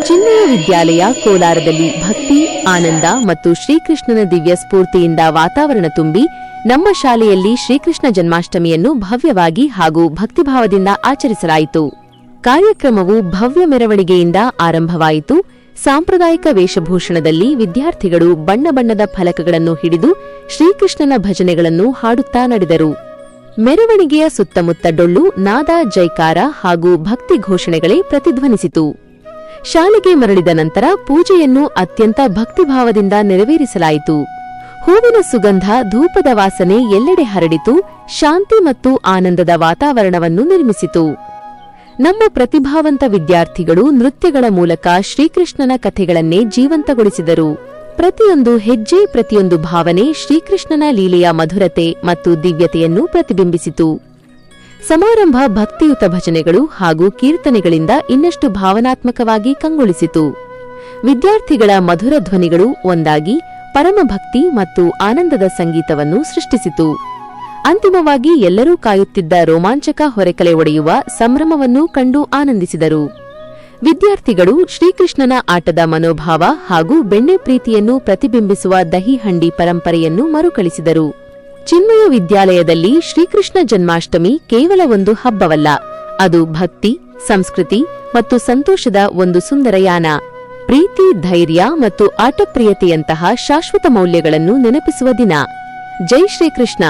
ಚಿನ್ಮಯ ವಿದ್ಯಾಲಯ ಕೋಲಾರದಲ್ಲಿ ಭಕ್ತಿ, ಆನಂದ ಮತ್ತು ಶ್ರೀಕೃಷ್ಣನ ದಿವ್ಯ ಸ್ಫೂರ್ತಿಯಿಂದ ವಾತಾವರಣ ತುಂಬಿ ನಮ್ಮ ಶಾಲೆಯಲ್ಲಿ ಶ್ರೀಕೃಷ್ಣ ಜನ್ಮಾಷ್ಟಮಿಯನ್ನು ಭವ್ಯವಾಗಿ ಹಾಗೂ ಭಕ್ತಿಭಾವದಿಂದ ಆಚರಿಸಲಾಯಿತು. ಕಾರ್ಯಕ್ರಮವು ಭವ್ಯ ಮೆರವಣಿಗೆಯಿಂದ ಆರಂಭವಾಯಿತು. ಸಾಂಪ್ರದಾಯಿಕ ವೇಷಭೂಷಣದಲ್ಲಿ ವಿದ್ಯಾರ್ಥಿಗಳು ಬಣ್ಣ ಬಣ್ಣದ ಫಲಕಗಳನ್ನು ಹಿಡಿದು ಶ್ರೀಕೃಷ್ಣನ ಭಜನೆಗಳನ್ನು ಹಾಡುತ್ತಾ ನಡೆದರು. ಮೆರವಣಿಗೆಯ ಸುತ್ತಮುತ್ತ ಡೊಳ್ಳು, ನಾದ, ಜೈಕಾರ ಹಾಗೂ ಭಕ್ತಿ ಘೋಷಣೆಗಳೇ ಪ್ರತಿಧ್ವನಿಸಿತು. ಶಾಲೆಗೆ ಮರಳಿದ ನಂತರ ಪೂಜೆಯನ್ನು ಅತ್ಯಂತ ಭಕ್ತಿಭಾವದಿಂದ ನೆರವೇರಿಸಲಾಯಿತು. ಹೂವಿನ ಸುಗಂಧ, ಧೂಪದ ವಾಸನೆ ಎಲ್ಲೆಡೆ ಹರಡಿತು, ಶಾಂತಿ ಮತ್ತು ಆನಂದದ ವಾತಾವರಣವನ್ನು ನಿರ್ಮಿಸಿತು. ನಮ್ಮ ಪ್ರತಿಭಾವಂತ ವಿದ್ಯಾರ್ಥಿಗಳು ನೃತ್ಯಗಳ ಮೂಲಕ ಶ್ರೀಕೃಷ್ಣನ ಕಥೆಗಳನ್ನೇ ಜೀವಂತಗೊಳಿಸಿದರು. ಪ್ರತಿಯೊಂದು ಹೆಜ್ಜೆ, ಪ್ರತಿಯೊಂದು ಭಾವನೆ ಶ್ರೀಕೃಷ್ಣನ ಲೀಲೆಯ ಮಧುರತೆ ಮತ್ತು ದಿವ್ಯತೆಯನ್ನು ಪ್ರತಿಬಿಂಬಿಸಿತು. ಸಮಾರಂಭ ಭಕ್ತಿಯುತ ಭಜನೆಗಳು ಹಾಗೂ ಕೀರ್ತನೆಗಳಿಂದ ಇನ್ನಷ್ಟು ಭಾವನಾತ್ಮಕವಾಗಿ ಕಂಗೊಳಿಸಿತು. ವಿದ್ಯಾರ್ಥಿಗಳ ಮಧುರ ಧ್ವನಿಗಳು ಒಂದಾಗಿ ಪರಮಭಕ್ತಿ ಮತ್ತು ಆನಂದದ ಸಂಗೀತವನ್ನು ಸೃಷ್ಟಿಸಿತು. ಅಂತಿಮವಾಗಿ ಎಲ್ಲರೂ ಕಾಯುತ್ತಿದ್ದ ರೋಮಾಂಚಕ ಹೊರೆಕಲೆ ಒಡೆಯುವ ಸಂಭ್ರಮವನ್ನು ಕಂಡು ಆನಂದಿಸಿದರು. ವಿದ್ಯಾರ್ಥಿಗಳು ಶ್ರೀಕೃಷ್ಣನ ಆಟದ ಮನೋಭಾವ ಹಾಗೂ ಬೆಣ್ಣೆ ಪ್ರೀತಿಯನ್ನು ಪ್ರತಿಬಿಂಬಿಸುವ ದಹಿಹಂಡಿ ಪರಂಪರೆಯನ್ನು ಮರುಕಳಿಸಿದರು. ಚಿನ್ಮಯ ವಿದ್ಯಾಲಯದಲ್ಲಿ ಶ್ರೀಕೃಷ್ಣ ಜನ್ಮಾಷ್ಟಮಿ ಕೇವಲ ಒಂದು ಹಬ್ಬವಲ್ಲ, ಅದು ಭಕ್ತಿ, ಸಂಸ್ಕೃತಿ ಮತ್ತು ಸಂತೋಷದ ಒಂದು ಸುಂದರ ಯಾನ. ಪ್ರೀತಿ, ಧೈರ್ಯ ಮತ್ತು ಆಟಪ್ರಿಯತೆಯಂತಹ ಶಾಶ್ವತ ಮೌಲ್ಯಗಳನ್ನು ನೆನಪಿಸುವ ದಿನ. ಜೈ ಶ್ರೀಕೃಷ್ಣ.